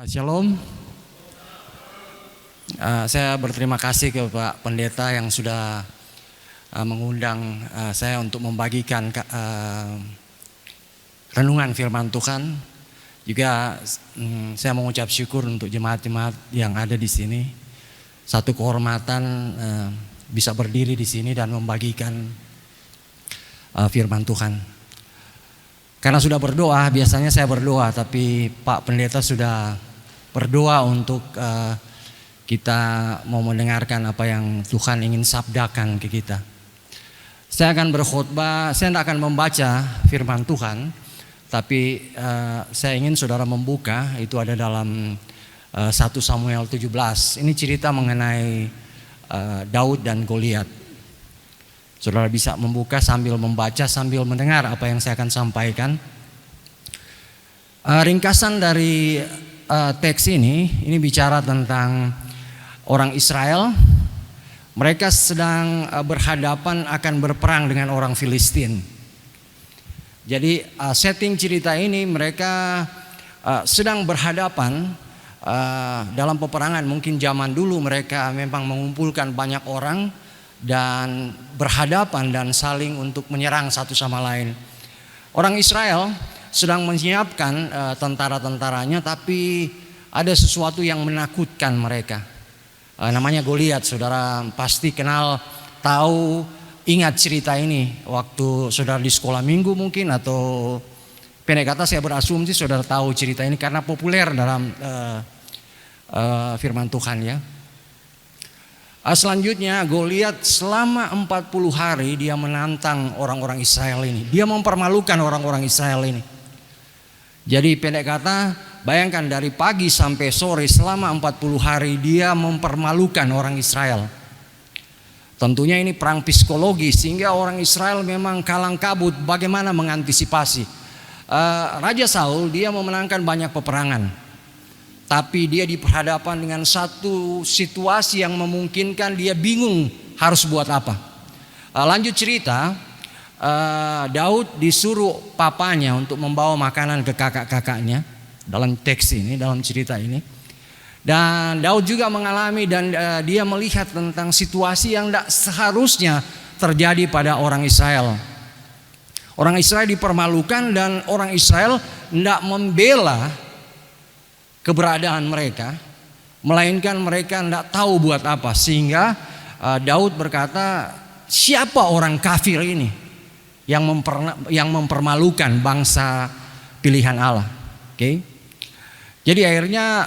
Shalom. Saya berterima kasih ke Pak Pendeta yang sudah mengundang saya untuk membagikan renungan firman Tuhan. Juga saya mengucap syukur untuk jemaat-jemaat yang ada di sini. Satu kehormatan bisa berdiri di sini dan membagikan firman Tuhan. Karena sudah berdoa, biasanya saya berdoa, tapi Pak Pendeta sudah berdoa untuk kita mau mendengarkan apa yang Tuhan ingin sabdakan ke kita. Saya akan berkhotbah, saya tidak akan membaca firman Tuhan, tapi saya ingin saudara membuka, itu ada dalam 1 Samuel 17. Ini cerita mengenai Daud dan Goliat. Saudara bisa membuka sambil membaca, sambil mendengar apa yang saya akan sampaikan. Ringkasan dari teks ini bicara tentang orang Israel. Mereka sedang berhadapan akan berperang dengan orang Filistin. Jadi setting cerita ini mereka sedang berhadapan dalam peperangan. Mungkin zaman dulu mereka memang mengumpulkan banyak orang dan berhadapan dan saling untuk menyerang satu sama lain. Orang Israel sedang menyiapkan tentara-tentaranya, tapi ada sesuatu yang menakutkan mereka. Namanya Goliat. Saudara pasti kenal, tahu, ingat cerita ini waktu saudara di sekolah minggu mungkin, atau pendek kata saya berasumsi saudara tahu cerita ini karena populer dalam firman Tuhan ya. Selanjutnya Goliat selama 40 hari dia menantang orang-orang Israel ini. Dia mempermalukan orang-orang Israel ini. Jadi pendek kata, bayangkan dari pagi sampai sore selama 40 hari dia mempermalukan orang Israel. Tentunya ini perang psikologi sehingga orang Israel memang kalang kabut bagaimana mengantisipasi. Raja Saul dia memenangkan banyak peperangan. Tapi dia diperhadapkan dengan satu situasi yang memungkinkan dia bingung harus buat apa. Lanjut cerita, Daud disuruh papanya untuk membawa makanan ke kakak-kakaknya dalam teks ini, dalam cerita ini. Dan Daud juga mengalami dan dia melihat tentang situasi yang tidak seharusnya terjadi pada orang Israel. Orang Israel dipermalukan dan orang Israel tidak membela keberadaan mereka, melainkan mereka tidak tahu buat apa. Sehingga Daud berkata, siapa orang kafir ini yang mempermalukan bangsa pilihan Allah. Oke. Jadi akhirnya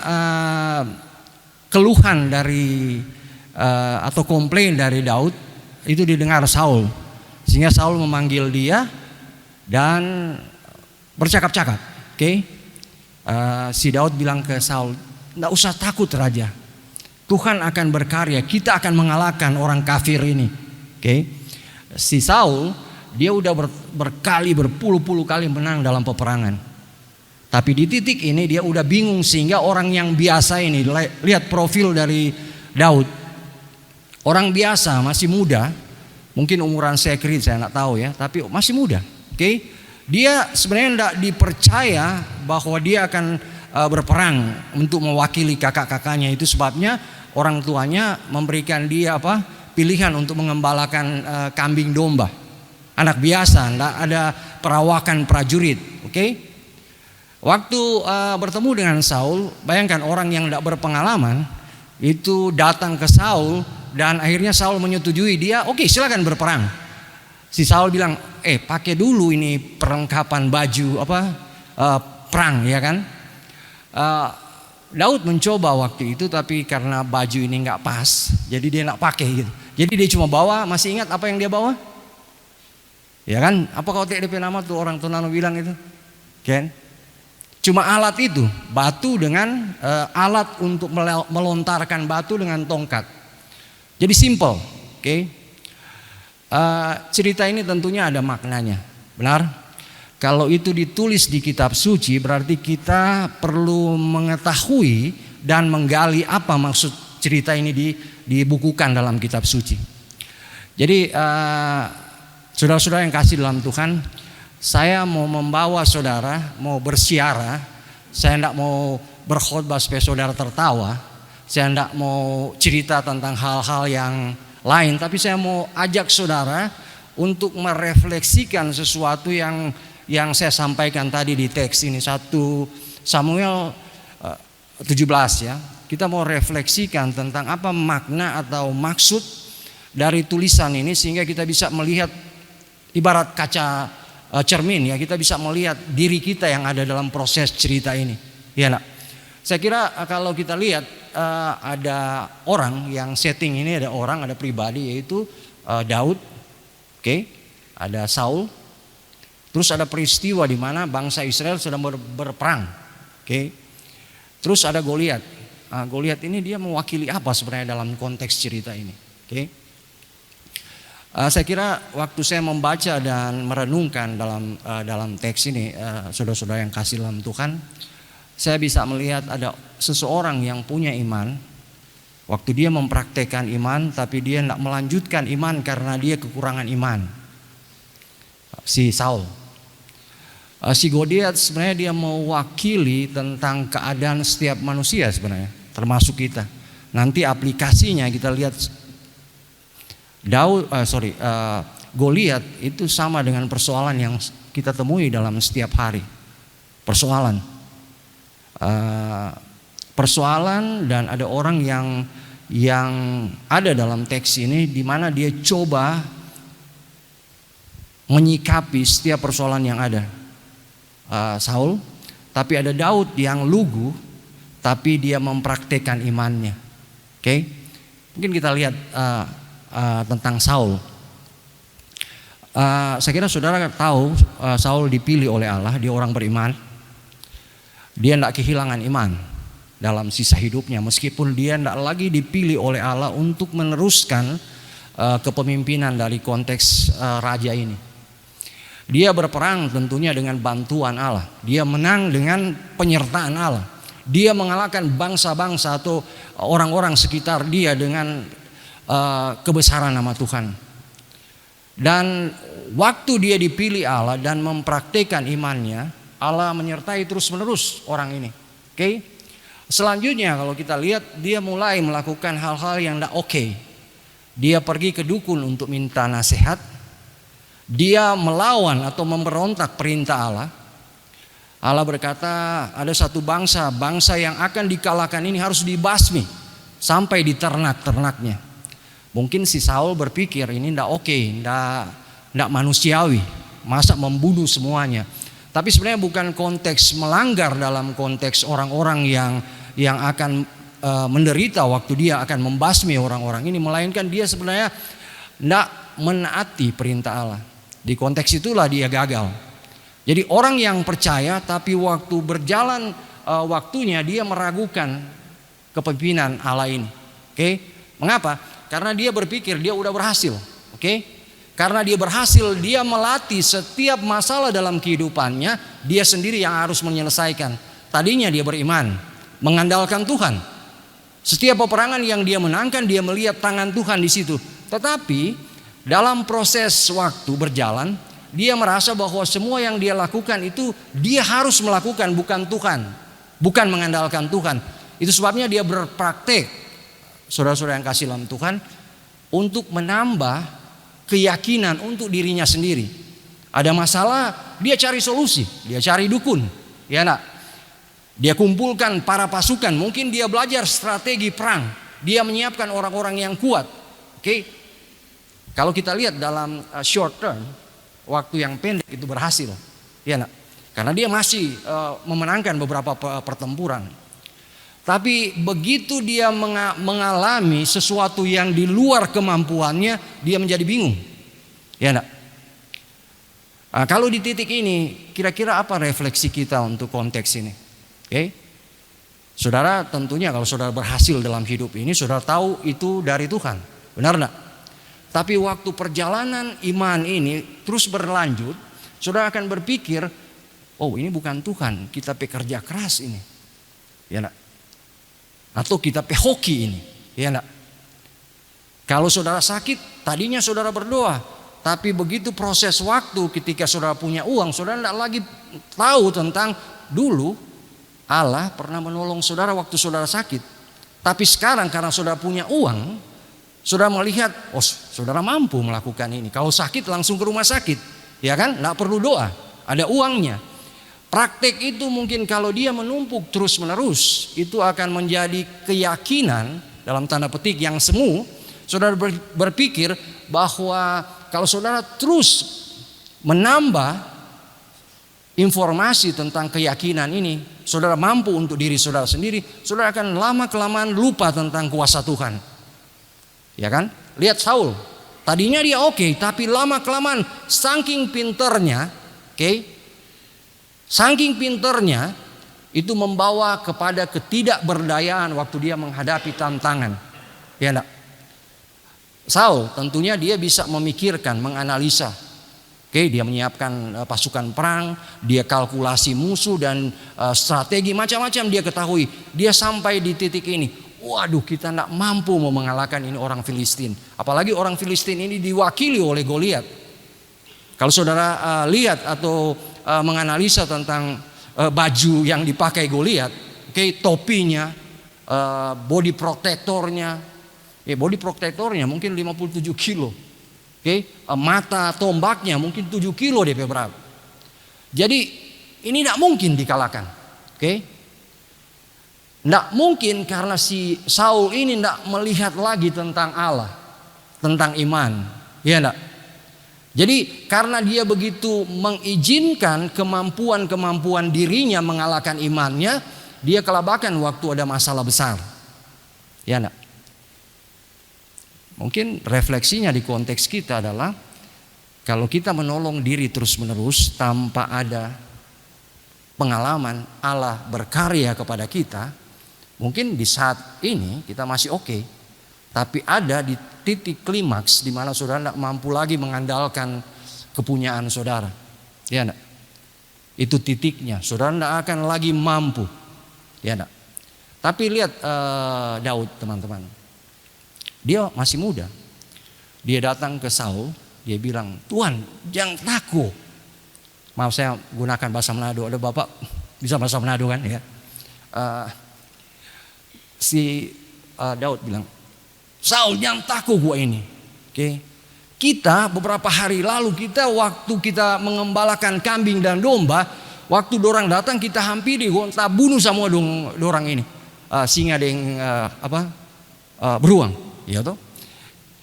keluhan dari atau komplain dari Daud itu didengar Saul, sehingga Saul memanggil dia dan bercakap-cakap. Oke. Si Daud bilang ke Saul, "Nggak usah takut raja, Tuhan akan berkarya, kita akan mengalahkan orang kafir ini." Oke. Si Saul dia udah berpuluh-puluh kali menang dalam peperangan, tapi di titik ini dia udah bingung. Sehingga orang yang biasa ini, lihat profil dari Daud, orang biasa masih muda, mungkin umuran saya nggak tahu ya, tapi masih muda. Oke. Dia sebenarnya tidak dipercaya bahwa dia akan berperang untuk mewakili kakak-kakaknya. Itu sebabnya orang tuanya memberikan dia pilihan untuk mengembalakan kambing domba. Anak biasa, tidak ada perawakan prajurit. Oke? Waktu bertemu dengan Saul, bayangkan orang yang tidak berpengalaman itu datang ke Saul dan akhirnya Saul menyetujui dia. Oke, silakan berperang. Si Saul bilang, pakai dulu ini perlengkapan baju perang, ya kan? Daud mencoba waktu itu, tapi karena baju ini nggak pas, jadi dia nggak pakai gitu. Jadi dia cuma bawa. Masih ingat apa yang dia bawa? Ya kan? Apa kau TDP nama tuh orang Tunano bilang itu? Kan? Cuma alat itu, batu dengan alat untuk melontarkan batu dengan tongkat. Jadi simple, oke? Cerita ini tentunya ada maknanya, benar? Kalau itu ditulis di kitab suci, berarti kita perlu mengetahui dan menggali apa maksud cerita ini dibukukan dalam kitab suci. Jadi saudara-saudara yang kasih dalam Tuhan, saya mau membawa saudara, mau bersiara. Saya tidak mau berkhotbah supaya saudara tertawa. Saya tidak mau cerita tentang hal-hal yang lain, tapi saya mau ajak saudara untuk merefleksikan sesuatu yang saya sampaikan tadi di teks ini, 1 Samuel 17 ya. Kita mau refleksikan tentang apa makna atau maksud dari tulisan ini, sehingga kita bisa melihat ibarat kaca cermin ya, kita bisa melihat diri kita yang ada dalam proses cerita ini. Ya, nak. Saya kira kalau kita lihat ada orang yang setting ini, ada orang, ada pribadi, yaitu Daud, oke, ada Saul, terus ada peristiwa di mana bangsa Israel sedang berperang, oke, terus ada Goliat. Goliat ini dia mewakili apa sebenarnya dalam konteks cerita ini, oke? Saya kira waktu saya membaca dan merenungkan dalam teks ini, saudara-saudara yang kasih dalam Tuhan, saya bisa melihat ada seseorang yang punya iman. Waktu dia mempraktekkan iman, tapi dia tidak melanjutkan iman karena dia kekurangan iman. Si Saul, si Goliat sebenarnya dia mewakili tentang keadaan setiap manusia sebenarnya, termasuk kita. Nanti aplikasinya kita lihat, Goliat itu sama dengan persoalan yang kita temui dalam setiap hari. Persoalan dan ada orang yang ada dalam teks ini di mana dia coba menyikapi setiap persoalan yang ada. Saul, tapi ada Daud yang lugu, tapi dia mempraktekkan imannya. Oke, mungkin kita lihat tentang Saul. Saya kira saudara tahu Saul dipilih oleh Allah, dia orang beriman. Dia tidak kehilangan iman dalam sisa hidupnya, meskipun dia tidak lagi dipilih oleh Allah untuk meneruskan kepemimpinan dari konteks raja ini. Dia berperang tentunya dengan bantuan Allah. Dia menang dengan penyertaan Allah. Dia mengalahkan bangsa-bangsa atau orang-orang sekitar dia dengan kebesaran nama Tuhan. Dan waktu dia dipilih Allah dan mempraktikkan imannya, Allah menyertai terus-menerus orang ini. Oke. Selanjutnya kalau kita lihat, dia mulai melakukan hal-hal yang tidak oke. Dia pergi ke dukun untuk minta nasihat. Dia melawan atau memberontak perintah Allah. Allah berkata, ada satu bangsa yang akan dikalahkan ini harus dibasmi sampai di ternak-ternaknya. Mungkin si Saul berpikir ini tidak oke, tidak manusiawi, masa membunuh semuanya. Tapi sebenarnya bukan konteks melanggar dalam konteks orang-orang yang akan menderita waktu dia akan membasmi orang-orang ini, melainkan dia sebenarnya tidak menaati perintah Allah. Di konteks itulah dia gagal. Jadi orang yang percaya tapi waktu berjalan waktunya dia meragukan kepemimpinan Allah ini. Oke? Mengapa? Karena dia berpikir dia udah berhasil. Oke? Karena dia berhasil, dia melatih setiap masalah dalam kehidupannya, dia sendiri yang harus menyelesaikan. Tadinya dia beriman, mengandalkan Tuhan. Setiap peperangan yang dia menangkan, dia melihat tangan Tuhan di situ. Tetapi dalam proses waktu berjalan, dia merasa bahwa semua yang dia lakukan itu dia harus melakukan, bukan Tuhan, bukan mengandalkan Tuhan. Itu sebabnya dia berpraktek, saudara-saudara yang kasih dalam Tuhan, untuk menambah keyakinan untuk dirinya sendiri. Ada masalah, dia cari solusi, dia cari dukun, ya nak. Dia kumpulkan para pasukan, mungkin dia belajar strategi perang, dia menyiapkan orang-orang yang kuat. Oke. Kalau kita lihat dalam short term, waktu yang pendek itu berhasil, ya nak. Karena dia masih memenangkan beberapa pertempuran. Tapi begitu dia mengalami sesuatu yang di luar kemampuannya, dia menjadi bingung, ya nak. Kalau di titik ini, kira-kira apa refleksi kita untuk konteks ini? Oke, saudara tentunya kalau saudara berhasil dalam hidup ini, saudara tahu itu dari Tuhan, benar enggak? Tapi waktu perjalanan iman ini terus berlanjut, saudara akan berpikir, oh ini bukan Tuhan, kita pekerja keras ini, ya nak? Atau kita hoki ini, ya nak? Kalau saudara sakit, tadinya saudara berdoa, tapi begitu proses waktu ketika saudara punya uang, saudara tidak lagi tahu tentang dulu Allah pernah menolong saudara waktu saudara sakit. Tapi sekarang karena saudara punya uang, saudara melihat, oh saudara mampu melakukan ini. Kalau sakit langsung ke rumah sakit, ya kan? Nggak perlu doa, ada uangnya. Praktek itu mungkin kalau dia menumpuk terus menerus, itu akan menjadi keyakinan dalam tanda petik yang semu. Saudara berpikir bahwa kalau saudara terus menambah informasi tentang keyakinan ini, saudara mampu untuk diri saudara sendiri, saudara akan lama-kelamaan lupa tentang kuasa Tuhan. Ya kan? Lihat Saul. Tadinya dia oke, tapi lama-kelamaan saking pinternya, saking pinternya itu membawa kepada ketidakberdayaan waktu dia menghadapi tantangan. Ya enggak? Saul tentunya dia bisa memikirkan, menganalisa. Dia menyiapkan pasukan perang, dia kalkulasi musuh dan strategi macam-macam dia ketahui. Dia sampai di titik ini, waduh kita tidak mampu mau mengalahkan ini orang Filistin. Apalagi orang Filistin ini diwakili oleh Goliat. Kalau saudara lihat atau menganalisa tentang baju yang dipakai Goliat, topinya, body protectornya, body protectornya mungkin 57 kilo. Mata tombaknya mungkin 7 kilo DP berat. Jadi ini tidak mungkin dikalahkan. Tidak mungkin karena si Saul ini tidak melihat lagi tentang Allah, tentang iman. Ya enggak? Jadi karena dia begitu mengizinkan kemampuan-kemampuan dirinya mengalahkan imannya, dia kelabakan waktu ada masalah besar. Ya enggak? Mungkin refleksinya di konteks kita adalah kalau kita menolong diri terus-menerus tanpa ada pengalaman Allah berkarya kepada kita, mungkin di saat ini kita masih oke. Tapi ada di titik klimaks di mana saudara tidak mampu lagi mengandalkan kepunyaan saudara. Ya enggak? Itu titiknya. Saudara tidak akan lagi mampu. Ya enggak? Tapi lihat Daud teman-teman. Dia masih muda. Dia datang ke Saul, dia bilang, "Tuan, jangan takut." Maaf saya gunakan bahasa Manado. Ada Bapak bisa bahasa Manado kan ya? Daud bilang, "Saul, jangan takut gua ini." Kita beberapa hari lalu waktu kita mengembalakan kambing dan domba, waktu dorang datang kita hampiri, kita bunuh semua dorang ini. Singa dengan beruang. Ya toh?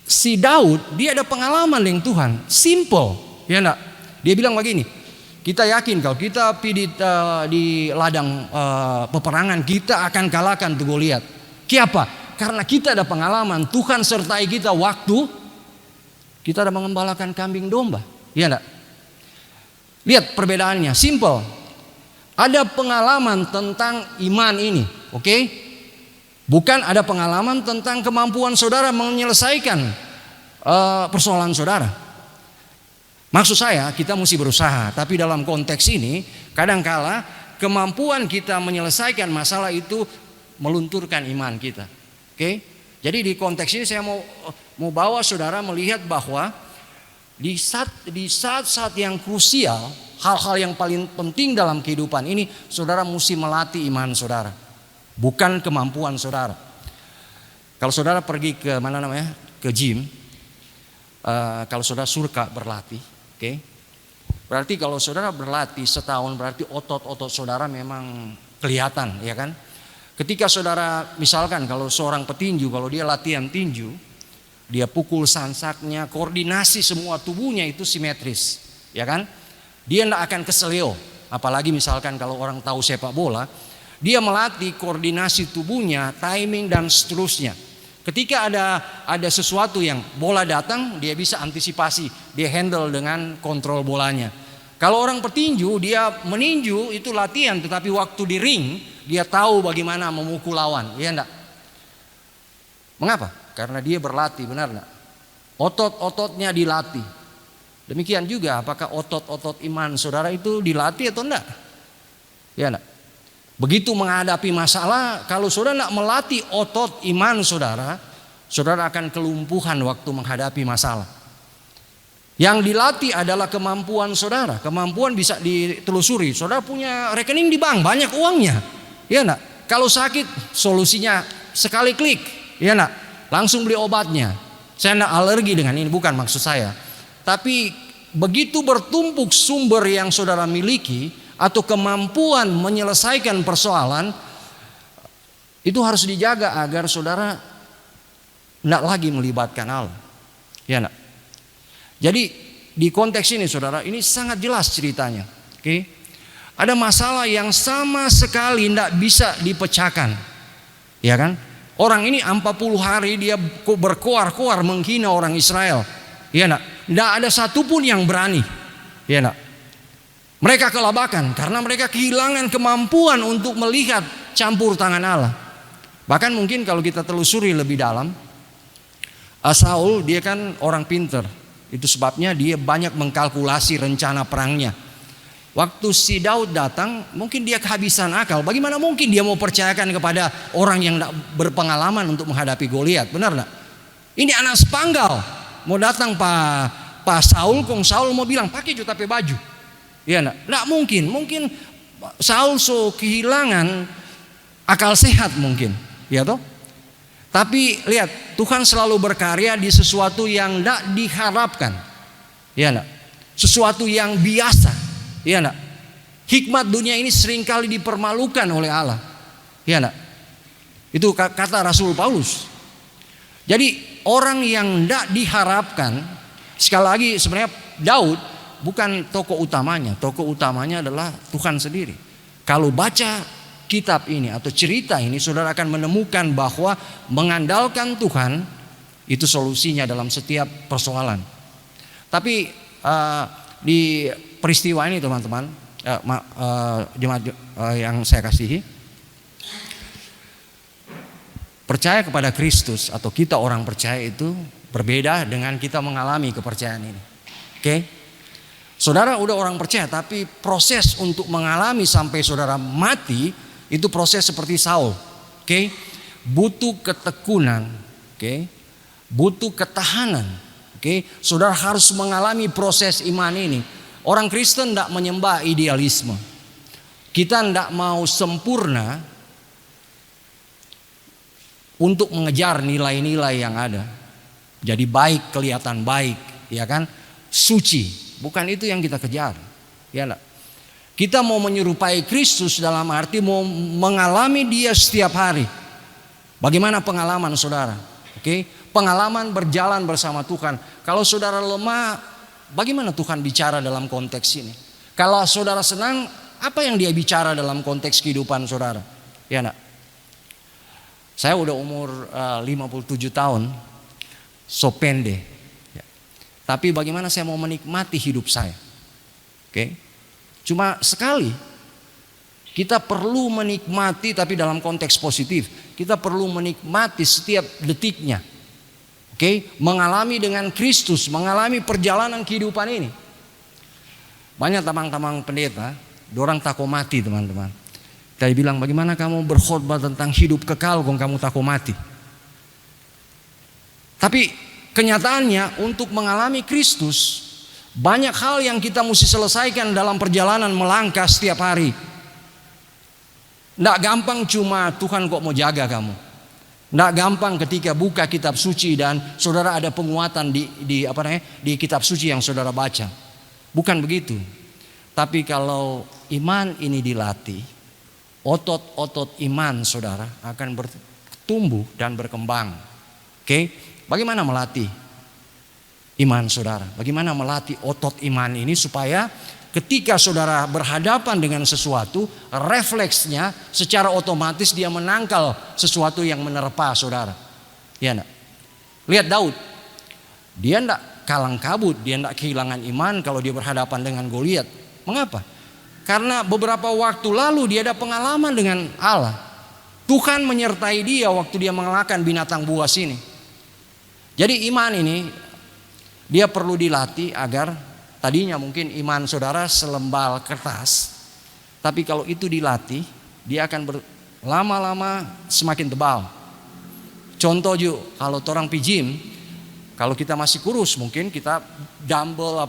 Si Daud dia ada pengalaman dengan Tuhan, simple, ya enggak? Dia bilang begini, kita yakin kalau kita pergi di ladang peperangan kita akan kalahkan tuh Goliat. Kenapa? Karena kita ada pengalaman, Tuhan sertai kita waktu kita ada mengembalakan kambing domba, ya enggak? Lihat perbedaannya, simple. Ada pengalaman tentang iman ini, oke? Bukan ada pengalaman tentang kemampuan saudara menyelesaikan persoalan saudara. Maksud saya kita mesti berusaha. Tapi dalam konteks ini kadangkala kemampuan kita menyelesaikan masalah itu melunturkan iman kita. Jadi di konteks ini saya mau bawa saudara melihat bahwa di saat-saat yang krusial, hal-hal yang paling penting dalam kehidupan ini, saudara mesti melatih iman saudara. Bukan kemampuan saudara. Kalau saudara pergi ke ke gym, kalau saudara suka berlatih, berarti kalau saudara berlatih setahun berarti otot-otot saudara memang kelihatan, ya kan? Ketika saudara misalkan kalau seorang petinju, kalau dia latihan tinju, dia pukul sansaknya, koordinasi semua tubuhnya itu simetris, ya kan? Dia tidak akan keseleo, apalagi misalkan kalau orang tahu sepak bola. Dia melatih koordinasi tubuhnya, timing dan seterusnya. Ketika ada sesuatu yang bola datang, dia bisa antisipasi, dia handle dengan kontrol bolanya. Kalau orang petinju, dia meninju itu latihan, tetapi waktu di ring dia tahu bagaimana memukul lawan, ya enggak? Mengapa? Karena dia berlatih, benar enggak? Otot-ototnya dilatih. Demikian juga apakah otot-otot iman saudara itu dilatih atau enggak? Ya enggak? Begitu menghadapi masalah, kalau saudara tidak melatih otot iman saudara, saudara akan kelumpuhan waktu menghadapi masalah. Yang dilatih adalah kemampuan saudara. Kemampuan bisa ditelusuri. Saudara punya rekening di bank, banyak uangnya. Ya nak, kalau sakit solusinya sekali klik, ya nak, langsung beli obatnya. Saya nak alergi dengan ini, bukan maksud saya. Tapi begitu bertumpuk sumber yang saudara miliki atau kemampuan menyelesaikan persoalan, itu harus dijaga agar saudara tidak lagi melibatkan Allah. Ya nak. Jadi di konteks ini saudara, ini sangat jelas ceritanya. Oke. Ada masalah yang sama sekali tidak bisa dipecahkan. Ya kan? Orang ini 40 hari dia berkoar-koar menghina orang Israel. Ya nak? Tidak ada satupun yang berani. Ya nak? Mereka kelabakan karena mereka kehilangan kemampuan untuk melihat campur tangan Allah. Bahkan mungkin kalau kita telusuri lebih dalam, Saul dia kan orang pinter. Itu sebabnya dia banyak mengkalkulasi rencana perangnya. Waktu si Daud datang, mungkin dia kehabisan akal. Bagaimana mungkin dia mau percayakan kepada orang yang tidak berpengalaman untuk menghadapi Goliat? Benar tidak? Ini anak sepanggal. Mau datang Pak Saul, kong Saul mau bilang pakai tapi baju. Ya nak? Tidak mungkin. Mungkin Saul kehilangan akal sehat mungkin. Ya toh? Tapi lihat, Tuhan selalu berkarya di sesuatu yang tidak diharapkan. Ya nak? Sesuatu yang biasa. Ya nak? Hikmat dunia ini seringkali dipermalukan oleh Allah. Ya nak? Itu kata Rasul Paulus. Jadi orang yang tidak diharapkan, sekali lagi sebenarnya Daud bukan tokoh utamanya. Tokoh utamanya adalah Tuhan sendiri. Kalau baca kitab ini atau cerita ini, saudara akan menemukan bahwa mengandalkan Tuhan itu solusinya dalam setiap persoalan. Tapi di peristiwa ini teman-teman, jemaat yang saya kasihi, percaya kepada Kristus atau kita orang percaya itu berbeda dengan kita mengalami kepercayaan ini. Oke? Saudara udah orang percaya, tapi proses untuk mengalami sampai saudara mati itu proses seperti Saul. Oke? Butuh ketekunan, oke? Butuh ketahanan. Oke? Saudara harus mengalami proses iman ini. Orang Kristen tidak menyembah idealisme. Kita tidak mau sempurna untuk mengejar nilai-nilai yang ada. Jadi baik, kelihatan baik, ya kan? Suci, bukan itu yang kita kejar. Ya enggak? Kita mau menyerupai Kristus dalam arti mau mengalami Dia setiap hari. Bagaimana pengalaman saudara? Oke? Pengalaman berjalan bersama Tuhan. Kalau saudara lemah, bagaimana Tuhan bicara dalam konteks ini? Kalau saudara senang, apa yang Dia bicara dalam konteks kehidupan saudara? Ya enggak? Saya udah umur 57 tahun, so pendek. Ya. Tapi bagaimana saya mau menikmati hidup saya? Oke? Cuma sekali. Kita perlu menikmati, tapi dalam konteks positif. Kita perlu menikmati setiap detiknya. Oke? Mengalami dengan Kristus, mengalami perjalanan kehidupan ini. Banyak tamang-tamang pendeta, dorang takut mati teman-teman. Saya bilang, bagaimana kamu berkhotbah tentang hidup kekal kok kamu takut mati? Tapi kenyataannya untuk mengalami Kristus, banyak hal yang kita mesti selesaikan dalam perjalanan melangkah setiap hari. Tidak gampang cuma Tuhan kok mau jaga kamu. Tidak gampang ketika buka kitab suci dan saudara ada penguatan di kitab suci yang saudara baca. Bukan begitu. Tapi kalau iman ini dilatih, otot-otot iman saudara akan bertumbuh dan berkembang. Oke? Bagaimana melatih iman saudara? Bagaimana melatih otot iman ini supaya ketika saudara berhadapan dengan sesuatu, refleksnya secara otomatis dia menangkal sesuatu yang menerpa saudara. Ya enggak? Lihat Daud. Dia enggak kalang kabut, dia enggak kehilangan iman kalau dia berhadapan dengan Goliat. Mengapa? Karena beberapa waktu lalu dia ada pengalaman dengan Allah. Tuhan menyertai dia waktu dia mengalahkan binatang buas ini. Jadi iman ini dia perlu dilatih agar tadinya mungkin iman saudara selembal kertas. Tapi kalau itu dilatih, dia akan lama-lama semakin tebal. Contoh juga kalau orang pijim, kalau kita masih kurus mungkin kita dumbbell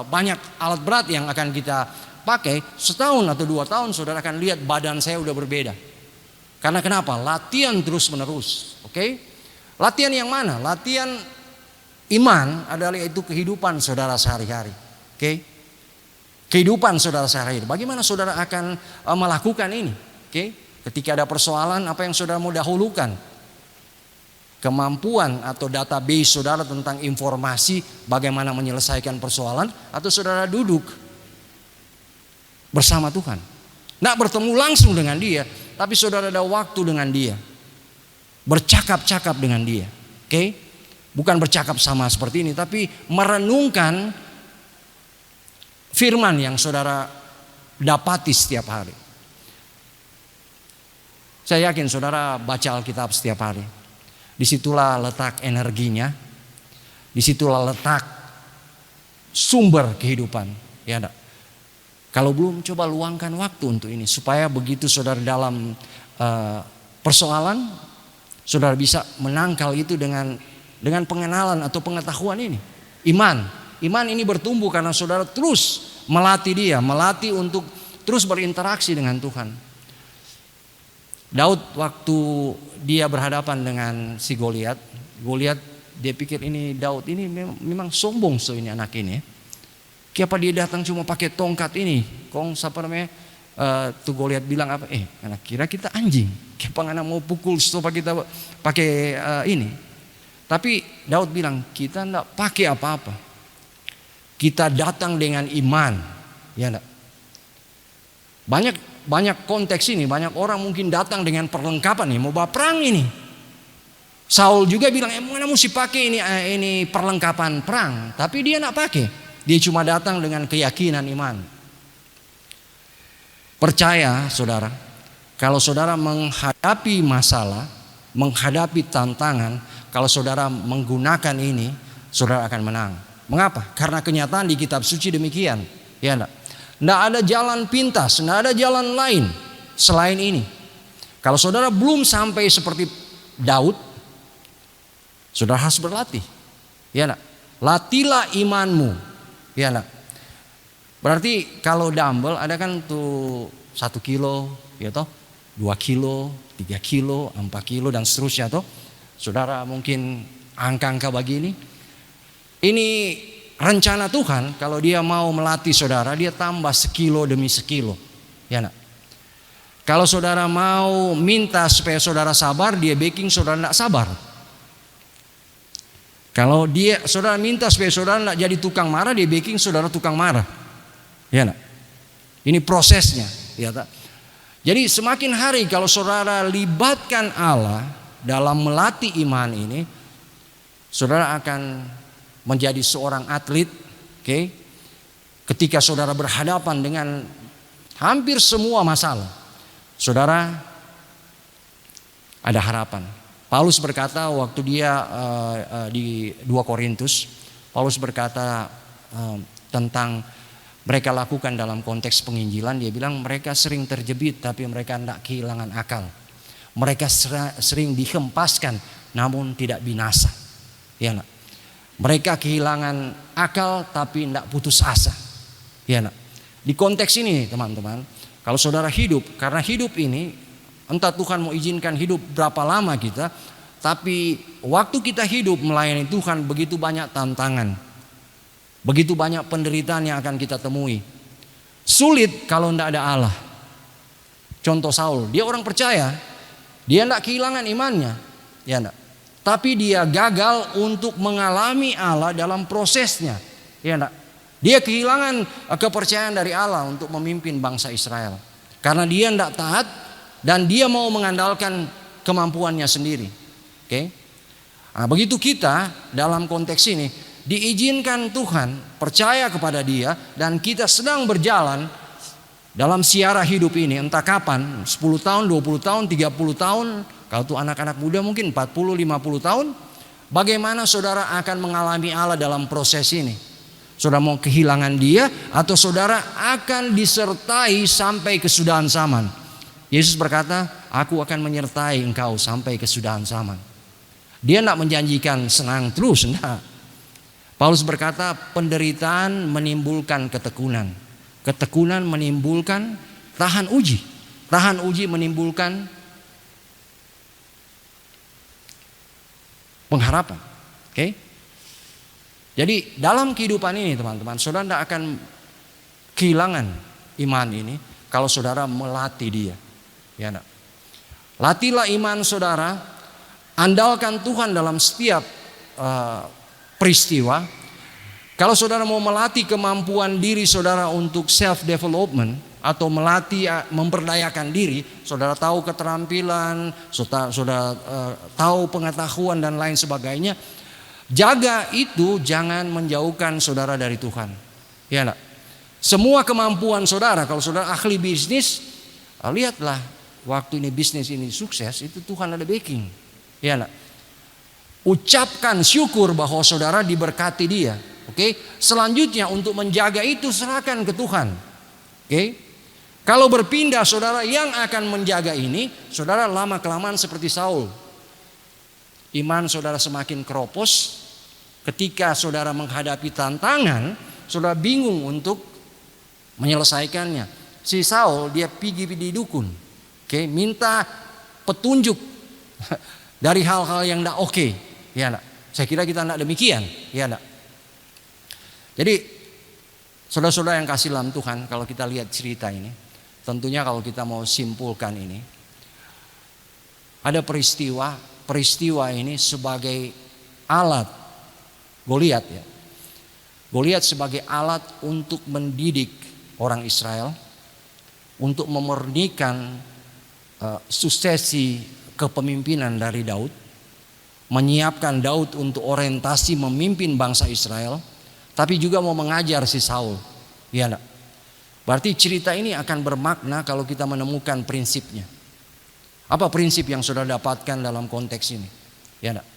banyak alat berat yang akan kita pakai, setahun atau 2 tahun saudara akan lihat badan saya udah berbeda. Karena kenapa? Latihan terus menerus. Oke? Latihan yang mana? Latihan iman adalah itu kehidupan saudara sehari-hari. Oke? Kehidupan saudara sehari-hari. Bagaimana saudara akan melakukan ini? Oke? Ketika ada persoalan, apa yang saudara mau dahulukan? Kemampuan atau database saudara tentang informasi bagaimana menyelesaikan persoalan, atau saudara duduk bersama Tuhan. Nggak bertemu langsung dengan dia, tapi saudara ada waktu dengan dia. Bercakap-cakap dengan dia. Oke? Bukan bercakap sama seperti ini, tapi merenungkan firman yang saudara dapati setiap hari. Saya yakin saudara baca Alkitab setiap hari. Disitulah letak energinya, disitulah letak sumber kehidupan. Ya enggak? Kalau belum, coba luangkan waktu untuk ini, supaya begitu saudara dalam persoalan, saudara bisa menangkal itu dengan pengenalan atau pengetahuan ini. Iman ini bertumbuh karena saudara terus melatih dia, melatih untuk terus berinteraksi dengan Tuhan. Daud waktu dia berhadapan dengan si Goliat, dia pikir ini Daud ini memang sombong ini anak ini. Kenapa dia datang cuma pakai tongkat ini? Tuh Goliat bilang apa? Anak kira kita anjing. Kenapa anak mau pukul supaya kita pakai ini? Tapi Daud bilang kita enggak pakai apa-apa. Kita datang dengan iman, ya enggak? Banyak konteks ini, banyak orang mungkin datang dengan perlengkapan nih, mau bawa perang ini. Saul juga bilang, mana mesti pakai ini perlengkapan perang, tapi dia enggak pakai. Dia cuma datang dengan keyakinan iman. Percaya saudara, kalau saudara menghadapi masalah, menghadapi tantangan, kalau saudara menggunakan ini, saudara akan menang. Mengapa? Karena kenyataan di kitab suci demikian. Ya enggak? Tidak ada jalan pintas, tidak ada jalan lain selain ini. Kalau saudara belum sampai seperti Daud, saudara harus berlatih. Ya enggak? Latilah imanmu. Ya enggak? Berarti kalau dumbbell ada kan tuh 1 kilo, ya toh, 2 kilo, 3 kilo, 4 kilo dan seterusnya toh. Saudara mungkin angka-angka begini. Ini rencana Tuhan, kalau dia mau melatih saudara, dia tambah sekilo demi sekilo. Ya nak? Kalau saudara mau minta supaya saudara sabar, dia baking saudara tidak sabar. Kalau saudara minta supaya saudara tidak jadi tukang marah, dia baking saudara tukang marah. Ya nak? Ini prosesnya. Ya tak? Jadi semakin hari kalau saudara libatkan Allah dalam melatih iman ini, saudara akan menjadi seorang atlet. Okay? Ketika saudara berhadapan dengan hampir semua masalah, saudara ada harapan. Paulus berkata waktu dia di 2 Korintus, Paulus berkata tentang mereka lakukan dalam konteks penginjilan. Dia bilang mereka sering terjebit tapi mereka tidak kehilangan akal. Mereka sering dihempaskan namun tidak binasa. Ya nak? Mereka kehilangan akal tapi tidak putus asa. Ya nak? Di konteks ini teman-teman, kalau saudara hidup, karena hidup ini entah Tuhan mau izinkan hidup berapa lama kita, tapi waktu kita hidup melayani Tuhan begitu banyak tantangan, begitu banyak penderitaan yang akan kita temui. Sulit kalau tidak ada Allah. Contoh Saul, dia orang percaya, dia tidak kehilangan imannya, ya enggak? Tapi dia gagal untuk mengalami Allah dalam prosesnya, ya enggak? Dia kehilangan kepercayaan dari Allah untuk memimpin bangsa Israel karena dia tidak taat dan dia mau mengandalkan kemampuannya sendiri. Oke? Nah, begitu kita dalam konteks ini diizinkan Tuhan percaya kepada Dia dan kita sedang berjalan dalam siara hidup ini, entah kapan, 10 tahun, 20 tahun, 30 tahun, kalau tuh anak-anak muda mungkin 40, 50 tahun, bagaimana saudara akan mengalami Allah dalam proses ini? Saudara mau kehilangan Dia atau saudara akan disertai sampai kesudahan zaman? Yesus berkata, aku akan menyertai engkau sampai kesudahan zaman. Dia tidak menjanjikan senang terus, enggak. Paulus berkata, penderitaan menimbulkan ketekunan. Ketekunan menimbulkan tahan uji. Tahan uji menimbulkan pengharapan. Oke? Jadi dalam kehidupan ini teman-teman, saudara tidak akan kehilangan iman ini kalau saudara melatih dia. Ya, nak. Latihlah iman saudara, andalkan Tuhan dalam setiap peristiwa. Kalau saudara mau melatih kemampuan diri saudara untuk self development atau melatih memperdayakan diri, saudara tahu keterampilan, saudara tahu pengetahuan dan lain sebagainya. Jaga itu, jangan menjauhkan saudara dari Tuhan. Ya, nak. Semua kemampuan saudara, kalau saudara ahli bisnis, lihatlah waktu ini bisnis ini sukses, itu Tuhan ada backing. Ya, nak. Ucapkan syukur bahwa saudara diberkati dia. Oke. Selanjutnya untuk menjaga itu serahkan ke Tuhan. Oke. Kalau berpindah saudara yang akan menjaga ini, saudara lama kelamaan seperti Saul. Iman saudara semakin keropos. Ketika saudara menghadapi tantangan, saudara bingung untuk menyelesaikannya. Si Saul dia pergi di dukun, oke, minta petunjuk dari hal-hal yang tidak oke. Ya, nak. Saya kira kita tidak demikian. Ya, nak. Jadi saudara-saudara yang kasih dalam Tuhan, kalau kita lihat cerita ini, tentunya kalau kita mau simpulkan ini, ada peristiwa ini sebagai alat Goliat, ya. Goliat sebagai alat untuk mendidik orang Israel, untuk memurnikan suksesi kepemimpinan dari Daud, menyiapkan Daud untuk orientasi memimpin bangsa Israel, tapi juga mau mengajar si Saul. Ya, nak. Berarti cerita ini akan bermakna kalau kita menemukan prinsipnya. Apa prinsip yang sudah dapatkan dalam konteks ini? Ya, nak.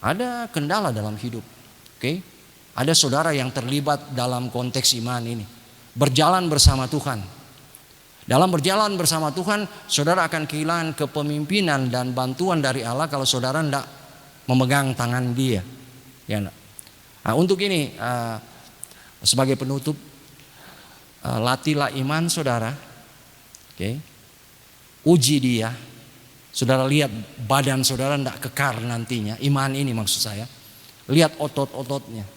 Ada kendala dalam hidup. Oke, ada saudara yang terlibat dalam konteks iman ini, berjalan bersama Tuhan. Dalam berjalan bersama Tuhan, saudara akan kehilangan kepemimpinan dan bantuan dari Allah kalau saudara tidak memegang tangan dia. Ya, nah, untuk ini sebagai penutup, latihlah iman saudara. Oke, uji dia. Saudara lihat badan saudara tidak kekar nantinya. Iman ini maksud saya. Lihat otot-ototnya.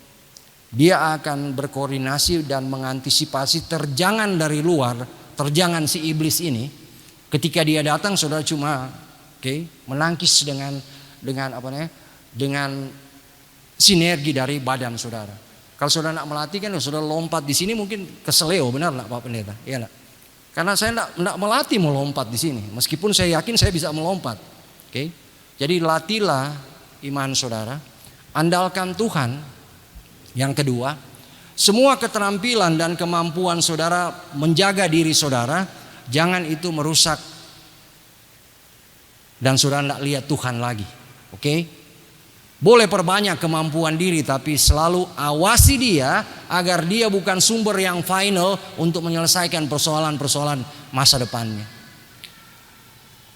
Dia akan berkoordinasi dan mengantisipasi terjangan dari luar, terjangan si iblis ini. Ketika dia datang, saudara cuma menangkis dengan sinergi dari badan saudara. Kalau saudara nak melatih kan, saudara lompat di sini mungkin keseleo, benar nak Pak Pendeta? Iya nak? Karena saya nak melatih melompat di sini, meskipun saya yakin saya bisa melompat. Oke, jadi latihlah iman saudara. Andalkan Tuhan. Yang kedua, semua keterampilan dan kemampuan saudara menjaga diri saudara, jangan itu merusak dan saudara tidak lihat Tuhan lagi. Oke? Boleh perbanyak kemampuan diri, tapi selalu awasi dia agar dia bukan sumber yang final untuk menyelesaikan persoalan-persoalan masa depannya.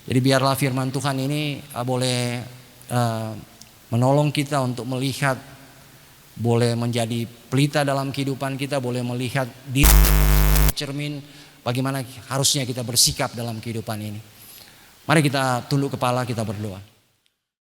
Jadi biarlah firman Tuhan ini boleh menolong kita untuk melihat, boleh menjadi pelita dalam kehidupan kita, boleh melihat diri cermin bagaimana harusnya kita bersikap dalam kehidupan ini. Mari kita tunduk kepala, kita berdoa.